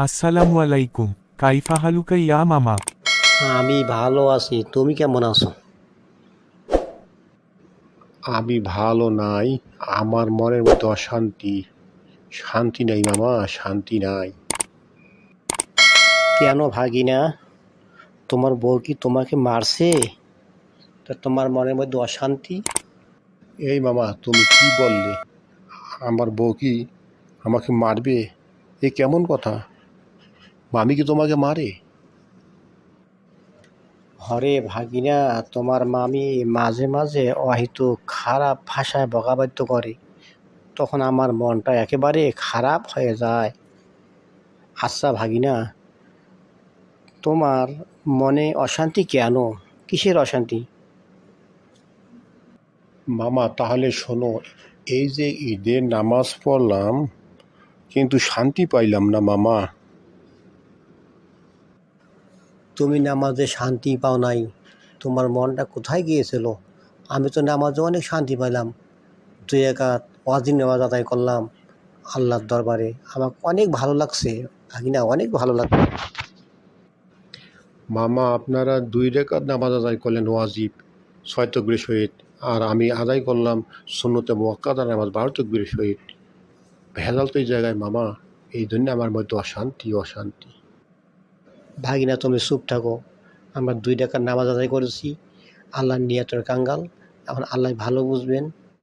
আসসালামু আলাইকুম। কাইফা হালুকা ইয়া মামা? আমি ভালো আছি। তুমি কেমন আছো? আমি ভালো নাই। আমার মনের মধ্যে অশান্তি। শান্তি নাই মামা, শান্তি নাই। কেন ভাগিনা? তোমার বউ কি তোমাকে মারছে? তা তোমার মনের মধ্যে অশান্তি? এই মামা, তুমি কি বললে? আমার বউ কি আমাকে মারবে? এ কেমন কথা? মামি কি তোমাকে মারে? হরে ভাগিনা, তোমার মামি মাঝে মাঝে অহেতুক খারাপ ভাষায় বকাবাদ্য করে। তখন আমার মনটা একেবারে খারাপ হয়ে যায়। আচ্ছা ভাগিনা, তোমার মনে অশান্তি কেন? কিসের অশান্তি? মামা তাহলে শোনো, এই যে ঈদের নামাজ পড়লাম কিন্তু শান্তি পাইলাম না মামা। তুমি নামাজে শান্তি পাও নাই? তোমার মনটা কোথায় গিয়েছিল? আমি তো নামাজে অনেক শান্তি পাইলাম। ২ রাকাত ওয়াজিব নামাজ আদায় করলাম আল্লাহর দরবারে। আমার অনেক ভালো লাগছে ভাগিনা, অনেক ভালো লাগছে। মামা আপনারা ২ রাকাত নামাজ আদায় করলেন ওয়াজিব ৬ তাকবীরের সহিত, আর আমি আদায় করলাম সুন্নতে মুআক্কাদা নামাজ ১২ তাকবীরের সহিত। ভেজাল তো এই জায়গায় মামা। এই জন্য আমার মধ্যে অশান্তি অশান্তি। ভাগিনা তুমি চুপ থাকো। আমরা ২ রাকাত নামাজ আদায় করেছি। আল্লাহর নিয়তের কাঙ্গাল। এখন আল্লাহ ভালো বুঝবেন।